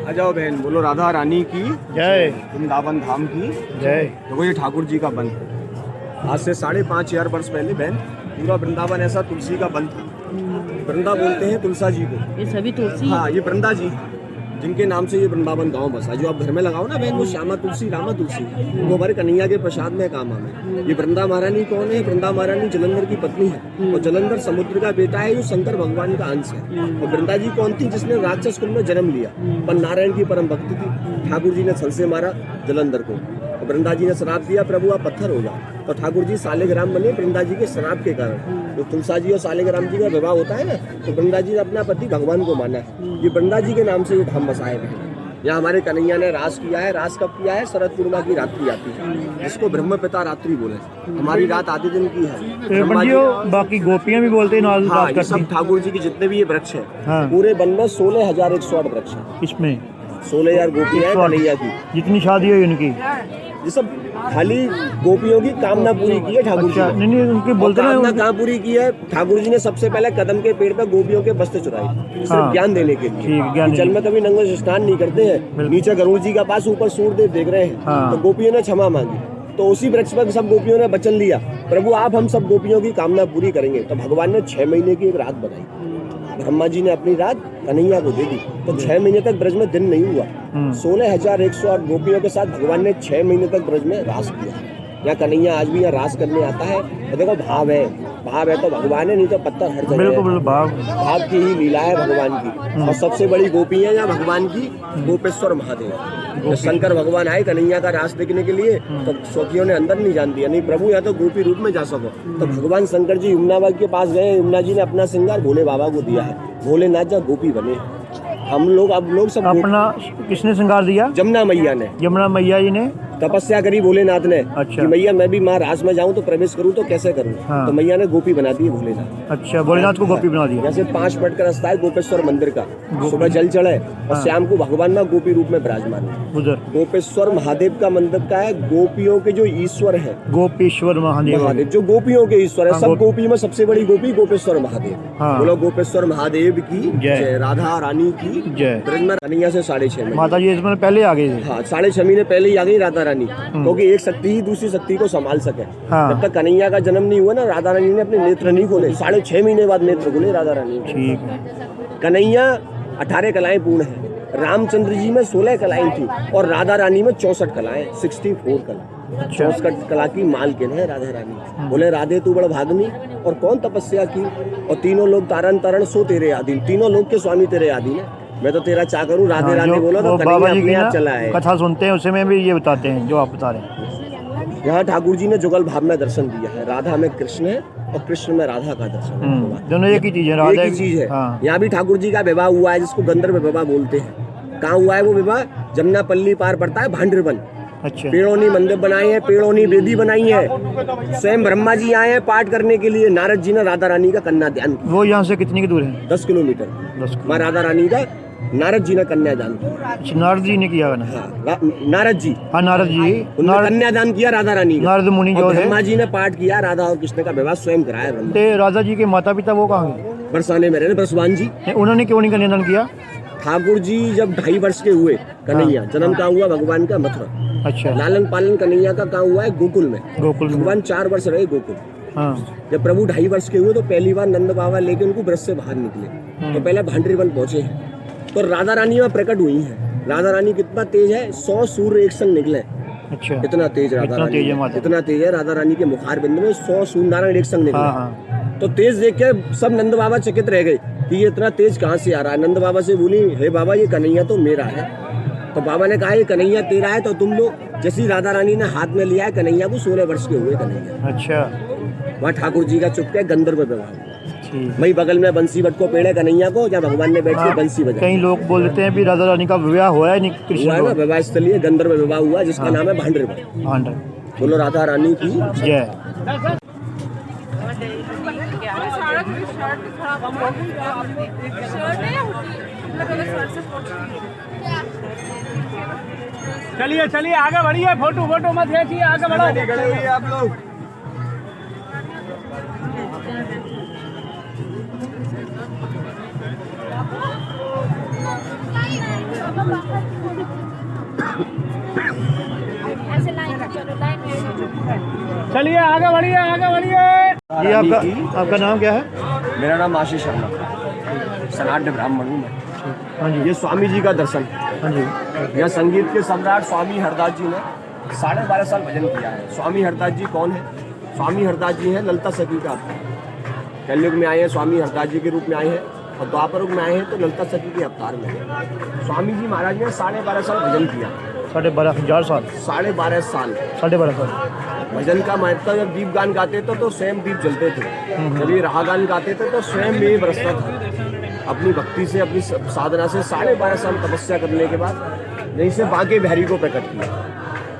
आ जाओ बहन, बोलो राधा रानी की जय। वृंदावन धाम की जय। देखो ये ठाकुर जी का वन आज से 5,500 वर्ष पहले बहन पूरा वृंदावन ऐसा तुलसी का वन था। वृंदा बोलते हैं तुलसा जी को। ये सभी तुलसी। हाँ, ये वृंदा जी जिनके नाम से ये वृंदावन गांव बसा। जो आप घर में लगाओ ना बहन, वो श्यामा तुलसी रामा तुलसी, वो हमारे कन्हैया के प्रसाद में काम आवे। ये वृंदा महारानी कौन है? वृंदा महारानी जलंधर की पत्नी है और जलंधर समुद्र का बेटा है, जो शंकर भगवान का अंश है। और वृंदा जी कौन थी? जिसने राक्षस कुल में जन्म लिया, पर नारायण की परम भक्ति थी। ठाकुर जी ने छल से मारा जलंधर को, वृंदा जी ने श्राप दिया, प्रभु आप पत्थर हो जाओ। तो ठाकुर जी सालिग्राम बने वृंदा जी के श्राप के कारण। तो तुलसा जी और सालिग्राम जी का विवाह होता है ना, तो वृंदा जी ने अपना पति भगवान को माना है। ये वृंदा जी के नाम से ये धाम बसाए हैं। यहाँ हमारे कन्हैया ने रास किया है। रास कब किया है? शरद पूर्णिमा की रात्रि आती है, जिसको ब्रह्म पिता रात्रि बोले। हमारी रात आधे दिन की है। बाकी गोपियां भी बोलते हैं नाल। हाँ, ये सब ठाकुर जी के जितने भी ये वृक्ष है, हाँ। पूरे वन में 16,108 वृक्ष है। इसमें 16,000 गोपियां हैं कन्हैया की। जितनी शादी हुई उनकी, ये सब खाली गोपियों की कामना पूरी की है ठाकुर जी अच्छा, ने। नहीं उनकी बोलते कामना हैं। कहाँ पूरी की है? ठाकुर जी ने सबसे पहले कदम के पेड़ पर गोपियों के वस्त्र चुराए, सिर्फ हाँ। ज्ञान देने के लिए। ठीक, ज्ञान जल में कभी नंगे से स्नान नहीं करते हैं। नीचे गरुड़ जी का पास, ऊपर सूर्यदेव देख रहे हैं। हाँ। तो गोपियों ने क्षमा मांगी, तो उसी वृक्ष पर सब गोपियों ने वचन लिया, प्रभु आप हम सब गोपियों की कामना पूरी करेंगे। तो भगवान ने 6 महीने की एक रात बनाई। ब्रह्मा जी ने अपनी रात कन्हैया को दे दी, तो 6 महीने तक ब्रज में दिन नहीं हुआ। 16,108 गोपियों के साथ भगवान ने 6 महीने तक ब्रज में रास किया। यहाँ कन्हैया आज भी यहाँ रास करने आता है। तो देखो भाव है तो भगवान है, नहीं तो पत्थर हर जगह है। बिल्कुल भाव की ही लीला है भगवान की। और सबसे बड़ी गोपी है यहाँ भगवान की गोपेश्वर महादेव। शंकर भगवान आए कन्हैया का रास देखने के लिए, तो सखियों ने अंदर नहीं जान दिया, नहीं प्रभु यहाँ तो गोपी रूप में जा सको। तो भगवान शंकर जी यमुना बाग के पास गए। यमुना जी ने अपना श्रृंगार भोले बाबा को दिया है। भोलेनाथ जब गोपी बने, हम लोग सब अपना किसने श्रृंगार दिया? जमुना मैया ने। यमुना मैया जी ने तपस्या करी भोलेनाथ ने। अच्छा। कि मैया मैं भी माँ रास में जाऊँ तो प्रवेश करूँ तो कैसे करूँ? हाँ। तो मैया ने गोपी बना दी भोलेनाथ। अच्छा, भोलेनाथ को गोपी बना दिया। जैसे 5 मिनट का रास्ता है गोपेश्वर मंदिर का, सुबह जल चढ़े और हाँ। शाम को भगवान ना गोपी रूप में विराजमान है। उधर गोपेश्वर महादेव का मंदिर का है, गोपियों के जो ईश्वर है गोपेश्वर महादेव, जो गोपियों के ईश्वर है। हाँ, सब गोपी में सबसे बड़ी गोपी गोपेश्वर महादेव। हाँ। बोलो गोपेश्वर महादेव की जय, राधा रानी की जय। ब्रज में कन्हैया से 6.5 महीने माता जी इसमें पहले आ गई थी। हाँ, 6.5 महीने पहले ही आ गई राधा रानी, क्योंकि एक शक्ति ही दूसरी शक्ति को संभाल सके। हाँ। जब तक कन्हैया का जन्म नहीं हुआ ना, राधा रानी ने अपने नेत्र नहीं खोले। 6.5 महीने बाद नेत्र खोले राधा रानी ने। ठीक है। कन्हैया 18 कलाएं पूर्ण है। रामचंद्र जी में 16 कलाएं थी और राधा रानी में 64 कलाएं, 64 कला। 64 कला की मालकिन है राधा रानी। बोले राधे तू बड़ भागनी, और कौन तपस्या की, और तीनों लोग तारण तारण सो तेरे अधीन। तीनों लोग के स्वामी तेरे अधीन है। मैं तो तेरा चाह करूँ, राधे राधे बोलो तो कन्हैया अपने आप चला है। कथा सुनते हैं उसमें भी ये बताते हैं जो आप बता रहे हैं। यहाँ ठाकुर जी ने जुगल भाव में दर्शन दिया है। राधा में कृष्ण है और कृष्ण में राधा का दर्शन है। दोनों एक ही चीज है, राधा एक ही चीज है। हाँ। यहाँ भी ठाकुर जी का विवाह हुआ है, जिसको गंधर्व विवाह बोलते हैं। कहाँ हुआ है वो विवाह? जमुना पल्ली पार पड़ता है भांडरवन। अच्छा। पेड़ों ने मंदिर बनाए हैं, पेड़ों ने वेदी बनाई है। स्वयं ब्रह्मा जी आए हैं पाठ करने के लिए। नारद जी ने राधा रानी का कन्या दान किया। वो यहाँ से कितनी की दूर है? 10 किलोमीटर। 10 माँ राधा रानी का नारद जी ने कन्यादान किया। नारद जी ने किया ना? हाँ, नारद जी। हाँ, नारद जी कन्यादान किया राधा रानी का। नारद मुनि जो है, ब्रह्मा जी ने पाठ किया, राधा और कृष्ण का विवाह स्वयं कराया ब्रह्मा। ते राधा जी के माता पिता वो कहाँ गए? बरसाने में रहने, बरसवान जी। उन्होंने क्यों नहीं कन्यादान किया? ठाकुर जी जब 2.5 वर्ष के हुए, कन्हैया जन्म कहाँ हुआ? भगवान का मथुरा। अच्छा। लालन पालन कन्हैया का कहाँ हुआ है? गोकुल में। गोकुल में भगवान 4 वर्ष रहे गोकुल। हाँ। जब प्रभु 2.5 वर्ष के हुए तो पहली बार नंद बाबा लेके उनको ब्रज से बाहर निकले, तो पहले भांडरवन पहुंचे हैं। तो राधा रानी में प्रकट हुई है। राधा रानी कितना तेज है, 100 सूर्य एक संग निकले। अच्छा। इतना तेज राधा रानी, इतना तेज है राधा रानी के मुखार बिंद में 100 सूर्य नारायण एक संग निकले। हाँ। तो तेज देख के सब नंद बाबा चकित रह गए कि ये इतना तेज कहाँ से आ रहा है। नंद बाबा से बोली, हे बाबा ये कन्हैया तो मेरा है। तो बाबा ने कहा ये कन्हैया तेरा है तो तुम लोग। जैसी राधा रानी ने हाथ में लिया है कन्हैया को, 16 वर्ष के हुए कन्हैया। अच्छा। वहाँ ठाकुर जी का चुपके गंधर्व विवाह। वही बगल में बंसी बट को पेड़ है कन्हैया को, जहाँ भगवान ने बैठ के बंसी बजाई। कई लोग बोल देते हैं भी राधा रानी का विवाह हुआ है नहीं, हुआ है ना विवाह स्थलीय गंधर्व विवाह हुआ, जिसका नाम है भांडरवन। बोलो राधा रानी की जय। चलिए चलिए आगे बढ़िए, फोटो फोटो मत खींचिए, आगे बढ़ो आप लोग। ऐसे लाइन में चलो, लाइन में। चलिए आगे बढ़िए, आगे बढ़िए। ये आपका नाम क्या है? मेरा नाम आशीष शर्मा, सनाड्य ब्राह्मण हूँ मैं। हाँ जी। ये स्वामी जी का दर्शन। हाँ जी। यह संगीत के सम्राट स्वामी हरदास जी ने 12.5 साल भजन किया है। स्वामी हरदास जी कौन है? स्वामी हरदास जी हैं ललिता सखी का अवतार। कलयुग में आए हैं, स्वामी हरदास जी के रूप में आए हैं, और द्वापर युग में आए हैं तो ललिता सखी के अवतार में हैं। स्वामी जी महाराज ने 12.5 साल भजन किया। 12,500 साल। 12.5 साल 12.5 साल। भजन का महत्व, जब दीप गान गाते थे तो स्वयं दीप जलते थे, जब ये राग गान गाते थे तो स्वयं में बरसता था। अपनी भक्ति से, अपनी साधना से 12.5 साल तपस्या करने के बाद यहीं से बांके बिहारी को प्रकट किया।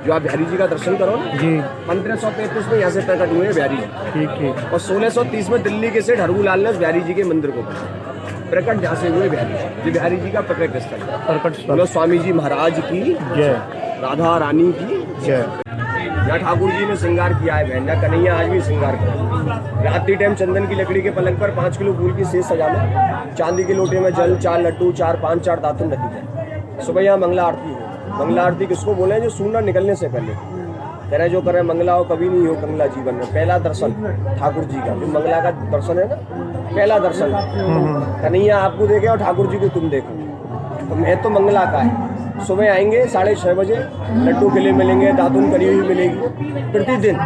जो आप बिहारी जी का दर्शन करो ना जी। 1533 में यहाँ से प्रकट हुए बिहारी जी, ठीक ठीक। और 1630 में दिल्ली के सेठ हरगूलाल ने बिहारी जी के मंदिर को प्रकट जहाँ से हुए बिहारी जी। ये बिहारी जी का प्रकट स्थल है। प्रकट स्थल। बोलो स्वामी जी महाराज की जय। राधा रानी की जय। यहाँ ठाकुर जी ने श्रृंगार किया है बहन। कन्हैया आज भी श्रृंगार कर रात के टाइम चंदन की लकड़ी के पलंग पर 5 किलो फूल की शेष सजाना, चांदी के लोटे में जल, 4 लड्डू, 4 पान, 4 दातुन रखी जाए। सुबह यहाँ मंगला आरती है। मंगला आरती किसको बोले? जो सूरज निकलने से पहले करे जो करे मंगला हो, कभी नहीं हो कंगला जीवन में। पहला दर्शन ठाकुर जी का, जो मंगला का दर्शन है ना, पहला दर्शन। कन्हैया आपको देखे और ठाकुर जी को तुम देखो, तो मैं तो मंगला का है। सुबह आएंगे 6:30 बजे, लड्डू किले मिलेंगे, दातुन करी हुई मिलेगी प्रतिदिन।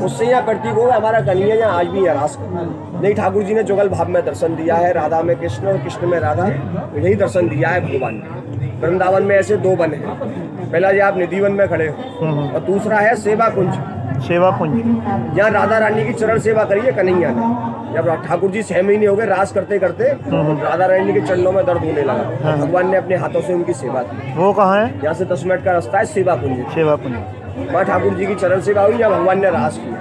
उससे यहाँ प्रतीक हो हमारा कन्हैया यहाँ आज भी रास नहीं। ठाकुर जी ने जुगल भाव में दर्शन दिया है, राधा में कृष्ण और कृष्ण में राधा, यही दर्शन दिया है भगवान ने। वृंदावन में ऐसे 2 वन हैं। पहला जो आप निधिवन में खड़े हो, और दूसरा है सेवा कुंज। सेवा कुंज। यहाँ राधा रानी की चरण सेवा करी है कन्हैया ने। जब ठाकुर जी 6 महीने हो गए रास करते करते, राधा रानी के चरणों में दर्द होने लगा, भगवान ने अपने हाथों से उनकी सेवा की। वो कहाँ है? यहाँ से 10 मिनट का रास्ता है, सेवा कुंज। सेवा कुंज। वहाँ ठाकुर जी की चरण सेवा हुई, यहाँ भगवान ने रास किया।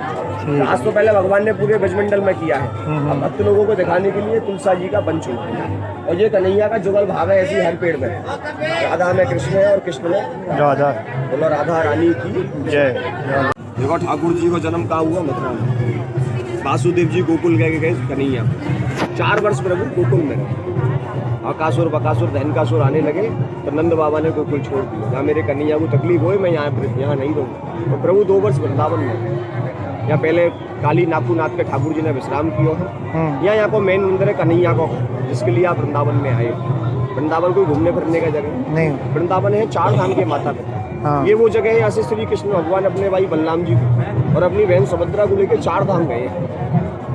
रास तो पहले भगवान ने पूरे ब्रजमंडल में किया है, अब भक्त लोगों को दिखाने के लिए तुलसा जी का बन चुका। और ये कन्हैया का जुगल भाग है, ऐसी हर पेड़ में राधा में कृष्ण है और कृष्ण में राधा। बोलो राधा रानी की जय। देखो ठाकुर जी को जन्म कहाँ हुआ? मथुरा में। वासुदेव जी गोकुल गए कन्हैया। 4 वर्ष प्रभु गोकुल में रहे। अकासुर बकासुर धनकासुर आने लगे तो नंद बाबा ने गोकुल छोड़ दिया। जहाँ मेरे कन्हैया को तकलीफ हो, मैं यहाँ नहीं रहूँगा। तो प्रभु 2 वर्ष वृंदावन में। यहाँ पहले काली नाथूनाथ के ठाकुर जी ने विश्राम किया। यहाँ को मेन मंदिर है कन्हैया को, जिसके लिए आप वृंदावन में आए। वृंदावन कोई घूमने फिरने का जगह नहीं। वृंदावन है 4 धाम के माता पिता। हाँ। ये वो जगह है, यहाँ से श्री कृष्ण भगवान अपने भाई बलराम जी को और अपनी बहन सुभद्रा को लेकर 4 धाम गए।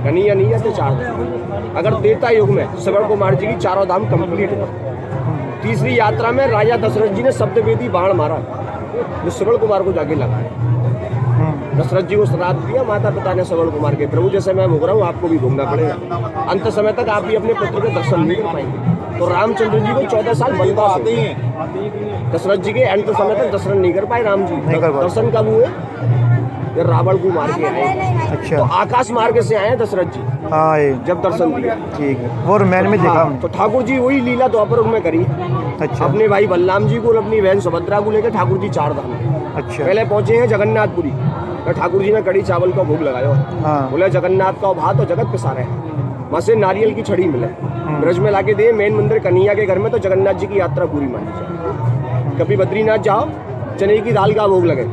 कन्हैया नहीं आते 4 धाम। अगर त्रेता युग में श्रवण कुमार जी की 4 धाम कंप्लीट हुआ। तीसरी यात्रा में राजा दशरथ जी ने सप्तवेदी बाण मारा, जो श्रवण कुमार को जाके लगाया। दशरथ जी को श्राप दिया माता पिता ने श्रवण कुमार के, प्रभु जैसे मैं भोग रहा हूँ आपको भी घूमना पड़ेगा। अंत समय तक आप भी अपने पुत्र के दर्शन नहीं कर पाएंगे। तो रामचंद्र जी को 14 साल वनवास आते हैं। दशरथ जी के अंत समय तक दर्शन नहीं कर पाए राम जी। दर्शन कब हुए? जब रावण को मार के आए। अच्छा। तो आकाश मार्ग से आए दशरथ जी। हाँ, जब दर्शन दिया। ठीक है, वो मैंने में देखा। तो ठाकुर जी वही लीला द्वापर युग में करी। अच्छा। अपने भाई बलराम जी को और अपनी बहन सुभद्रा को लेकर ठाकुर जी 4 धाम। अच्छा। पहले पहुंचे हैं जगन्नाथपुरी, तो ठाकुर जी ने कड़ी चावल का भोग लगाया। हाँ। बोले जगन्नाथ का भात और जगत पिसारे है। वहाँ से नारियल की छड़ी मिले, ब्रज में लाके दे। मेन मंदिर कन्हैया के घर में, तो जगन्नाथ जी की यात्रा पूरी मानी जाए। कभी बद्रीनाथ जाओ, चने की दाल का भोग लगे।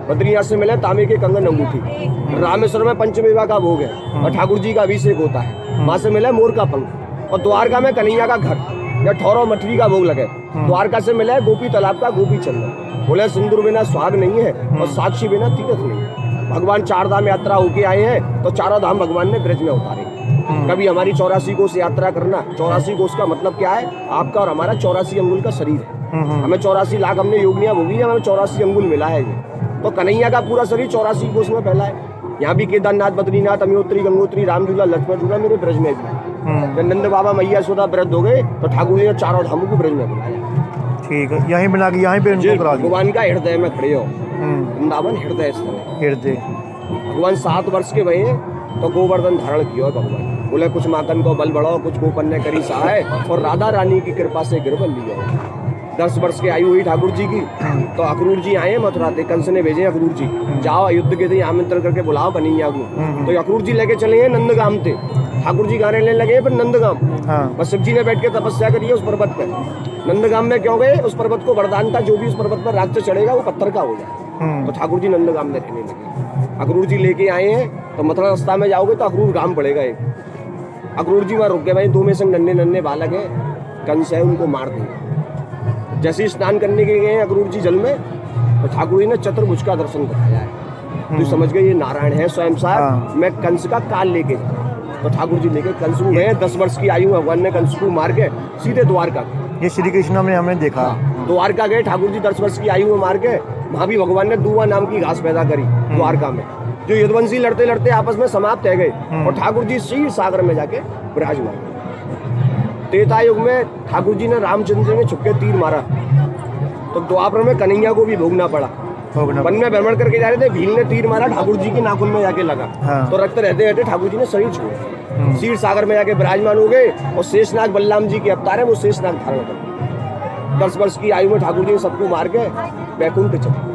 बद्रीनाथ से मिले तांबे के कंगन अंगूठी। रामेश्वर में पंचमेवा का भोग है और ठाकुर जी का अभिषेक होता है। वहाँ से मिले मोर का पंख। और द्वारका में कन्हैया का घर या ठौरो मछली का भोग लगे। द्वारका से मिले गोपी तालाब का गोपी चंदन। बोले सिंदूर बिना स्वाग नहीं है और साक्षी बिना तीर्थ नहीं है। भगवान 4 धाम यात्रा होके आए हैं, तो 4 धाम भगवान ने ब्रज में उतारे। कभी हमारी 84 कोस यात्रा करना। 84 कोस का मतलब क्या है? आपका और हमारा 84 अंगुल का शरीर है। हमें 84 लाख हमने योगियां भोगी है, हमें 84 अंगुल मिला है। तो कन्हैया का पूरा शरीर 84 कोस में फैला है। यहाँ भी केदारनाथ, बद्रीनाथ, अमियोत्री, गंगोत्री, राम झूला, लक्ष्मण झूला मेरे ब्रज में भी। जब नंद बाबा मैया सोदा व्रत हो गए तो ठाकुर ने 4 धामों को ब्रज में बुलाया। ठीक है, यहीं बना के यहीं पे उनको करा दिया। भगवान का हृदय में खड़े हो। वृंदावन हृदय स्थल है। हृदय। भगवान 7 वर्ष के भये तो गोवर्धन धारण किया भगवान। बोले कुछ माकन को बल बढ़ाओ, कुछ गोपन ने करी सहाय, और राधा रानी की कृपा से गिरबल लिया। 10 वर्ष की आयु हुई ठाकुर जी की, तो अक्रूर जी आए मथुरा से। कंस ने भेजे अक्रूर जी, जाओ युद्ध के लिए आमंत्रण करके बुलाओ कन्हैया को। तो अक्रूर जी लेके चले हैं नंदगाम थे। ठाकुर जी गाने लेने लगे फिर नंदगाम। हाँ बस शिव जी ने बैठ के तपस्या करी है उस पर्वत पे। नंदगाम में क्यों गए? उस पर्वत को वरदान था जो भी उस पर्वत पर राक्षस चढ़ेगा वो पत्थर का हो जाए। तो ठाकुर जी नंदगाम में रहने लगे। अक्रूर जी लेके आए हैं तो मथुरा रास्ता में जाओगे तो अक्रूर गांव पड़ेगा एक। अक्रूर जी वहाँ रुक गए भाई, 2 में से नन्हे नन्हे बालक है, कंस है, उनको मार दिए। जैसे ही स्नान करने के गए अक्रूर जी जल में तो ठाकुर जी ने चतुर्भुज का दर्शन कराया है। तो समझ गए ये नारायण है स्वयं साहब, मैं कंस का काल लेके जा। तो ठाकुर जी लेके कंस को गए। 10 वर्ष की आयु भगवान ने कंस को मार के सीधे द्वारका। ये श्री कृष्ण में हमने देखा। द्वारका गए ठाकुर जी 10 वर्ष की आयु में मार के। वहाँ भी भगवान ने दुआ नाम की घास पैदा करी द्वारका में, जो यदुवंशी लड़ते लड़ते आपस में समाप्त रह गए और ठाकुर जी क्षीर सागर में जाके विराजमान। त्रेता युग में ठाकुर जी ने रामचंद्र ने छुपके तीर मारा तो द्वापर में कन्हैया को भी भोगना पड़ा। वन में भ्रमण करके जा रहे थे, भील ने तीर मारा, ठाकुर जी के नाखून में जाके लगा। तो रक्त रहते रहते ठाकुर जी ने शरीर छोड़ा, क्षीर सागर में जाके विराजमान हो गए और शेषनाग बलराम जी के अवतार है वो शेषनाग धारण कर 10 वर्ष की आयु में ठाकुर जी ने सबको मार के वैकुंठ चले।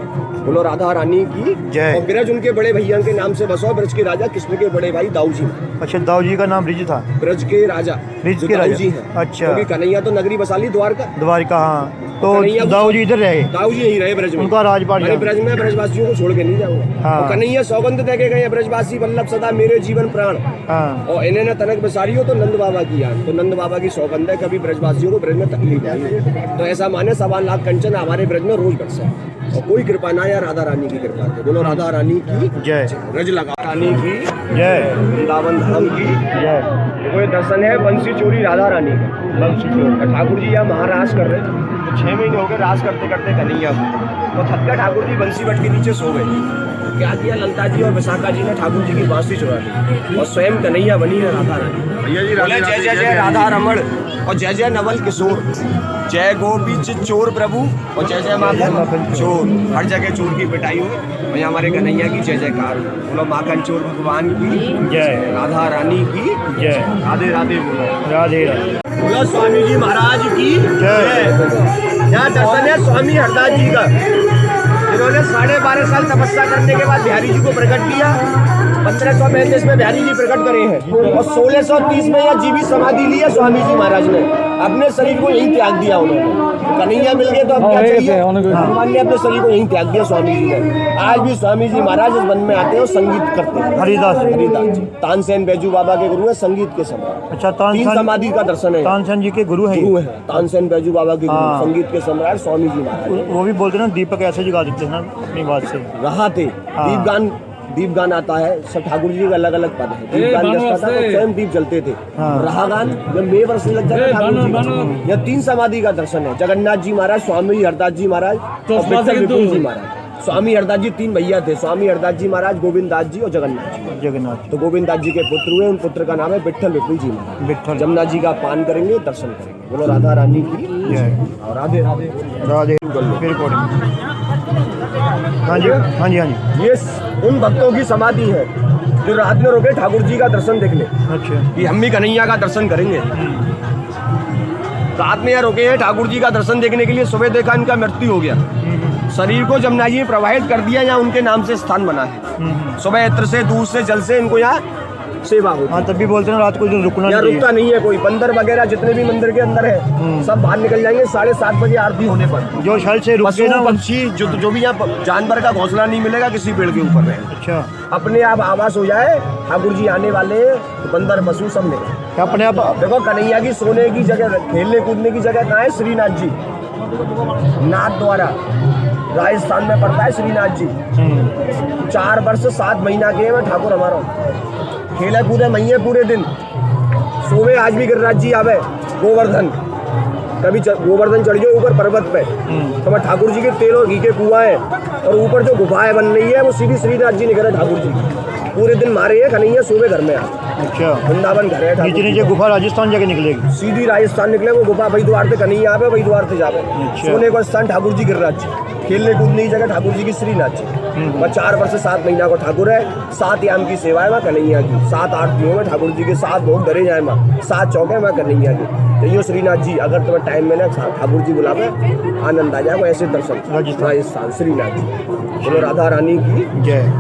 बोलो राधा रानी की जय। और ब्रज उनके बड़े भैया के नाम से बसो, ब्रज के राजा कृष्ण के बड़े भाई दाऊ जी। अच्छा, दाऊ जी का नाम ब्रिज था। ब्रज के राजा ब्रिज जो के दाऊ राजा जी हैं। अच्छा, क्योंकि कन्हैया तो नगरी बसा ली द्वारका। द्वारिका। हाँ, तो कन्हैया दाऊ जी इधर रहे। दाऊ जी यही रहे ब्रज में, उनका राजपाट अरे ब्रज में ब्रजवासियों को छोड़ के नहीं जाऊंगा। हाँ। और कन्हैया सौगंध दे के गए ब्रजवासी वल्लभ सदा मेरे जीवन प्राण। हाँ और इन्हें न तनक बसारी हो तो नंद बाबा की याद। तो नंद बाबा की सौगंध है कभी ब्रजवासियों को ब्रज में तकलीफ नहीं। तो ऐसा माने 1.25 लाख कंचन हमारे ब्रज में रोज बरसे और कोई कृपा ना या राधा रानी की कृपा है। बोलो राधा रानी की जय। ब्रज लगा रानी की जय। वृंदावन धाम की जय। कोई दर्शन है बंसी चोरी राधा रानी का। ठाकुर जी यहाँ महाराज कर रहे तो 6 महीने हो गए राज करते करते कन्हैया को। तो थक कर ठाकुर जी बंसी बट के नीचे सो गए। क्या किया ललता जी और विशाखा जी ने ठाकुर जी की बांसुरी चुरा ली और स्वयं कन्हैया बनी है राधा रानी। बोले जय जय जय राधा रमण और जय जय नवल किशोर, जय गोपी चोर प्रभु और जय जय माखन चोर। हर जगह चोर की पिटाई हो और यहाँ हमारे कन्हैया की जय जयकार। बोलो माखन चोर भगवान की जय। राधा रानी की जय। राधे राधे। बोलो राधे राधे। बोलो स्वामी जी महाराज की जय। यहाँ दर्शन है स्वामी हरदास जी का, जिन्होंने 12.5 साल तपस्या करने के बाद बिहारी जी को प्रकट किया। 1535 में बिहारी जी प्रकट करे हैं और 1630 में यह जीवित समाधि ली है स्वामी जी महाराज ने। अपने शरीर को यहीं त्याग दिया उन्होंने। कन्हैया मिल गए तो अब क्या चाहिए? भगवान ने अपने शरीर को यहीं त्याग दिया स्वामी जी ने। आज भी स्वामी जी महाराज इस वन में आते हैं और संगीत करते हैं। हरिदास जी तानसेन बैजू बाबा के गुरु है, संगीत के सम्राट। अच्छा, 3 समाधि का दर्शन है। तानसेन जी के गुरु है तानसेन बैजू बाबा के गुरु, संगीत के सम्राट स्वामी जी महाराज। वो भी बोलते ना दीपक ऐसे जगा देते हैं ना अपनी बात से। रहा थे दीप गान आता है, सब ठाकुर जी का अलग अलग पद है। दीप गान जैसा था तो स्वयं दीप जलते थे। रहा गान जब मे वर्ष लग जाता ठाकुर जी। यह 3 समाधि का दर्शन है। जगन्नाथ जी महाराज, स्वामी हरदास जी महाराज और विपुल जी महाराज। स्वामी हरदास जी 3 भैया थे, स्वामी हरदास जी महाराज, गोविंद दास जी और जगन्नाथ। तो गोविंद दास जी के पुत्र हुए, उन पुत्र का नाम है विठल विपुल जी महाराज। जमुना जी का पान करेंगे, दर्शन करेंगे। बोलो राधा रानी की जय। और राधे राधे राधे। फिर हाँ जी हाँ जी हाँ जी। ये उन भक्तों की समाधि है जो रात में रुके ठाकुर जी का दर्शन देख ले। अच्छा, कि हम भी कन्हैया का दर्शन करेंगे। रात में यहाँ रुके हैं ठाकुर जी का दर्शन देखने के लिए। सुबह देखा इनका मृत्यु हो गया, शरीर को जमुना जी प्रवाहित कर दिया, यहाँ उनके नाम से स्थान बना है। सुबह इत्र से दूध से जल से इनको यहाँ सेवा होती है। हाँ, तब भी बोलते हैं रात को जो रुकना यहाँ नहीं रुकता नहीं है कोई। बंदर वगैरह जितने भी मंदिर के अंदर है सब बाहर निकल जाएंगे 7:30 बजे आरती होने पर। जो शल से रुके ना पक्षी जो भी यहाँ जानवर का घोंसला नहीं मिलेगा किसी पेड़ के ऊपर रहे। अच्छा, अपने आप आवास हो जाए ठाकुर जी आने वाले तो बंदर पशु सब निकले अपने आप। देखो कन्हैया की सोने की जगह, खेलने कूदने की जगह कहाँ है? श्रीनाथ जी, नाथ द्वारा राजस्थान में पड़ता है श्रीनाथ जी। 4 वर्ष 7 महीना के हैं ठाकुर हमारा। खेले कूदे महीने पूरे दिन, सोवे आज भी गिरिराज जी आवे। गोवर्धन कभी गोवर्धन चढ़ जाओ ऊपर पर्वत पे तो मैं ठाकुर जी के तेल और घी के कुआं है और ऊपर जो गुफाएं बन रही है वो सीधी श्रीनाथ जी निकले ठाकुर जी। पूरे दिन मारे है कन्हैया, सुबह घर में आ। अच्छा, वृंदावन घर है। नीचे नीचे गुफा राजस्थान जाके निकलेगी। सीधी राजस्थान निकले वो गुफा, वही द्वार पे कन्हैया आवे, वही द्वार पे जावे। सोने को स्थान ठाकुर जी गिरिराज जी, खेलने कूदने की जगह ठाकुर जी की श्रीनाथ जी। वह 4 वर्ष 7 महीना को ठाकुर है। 7 याम की सेवा है वहाँ कन्हैया की। 7 आरतियों में ठाकुर जी के 7 भोग धरे जाए माँ, 7 चौके वहाँ कन्हैया की। तो ये श्रीनाथ जी अगर तुम्हें टाइम मिले ठाकुर जी बुलावे, आनंद आ जाए। वो ऐसे दर्शन राजस्थान श्रीनाथ जी। बोलो राधा रानी की जय।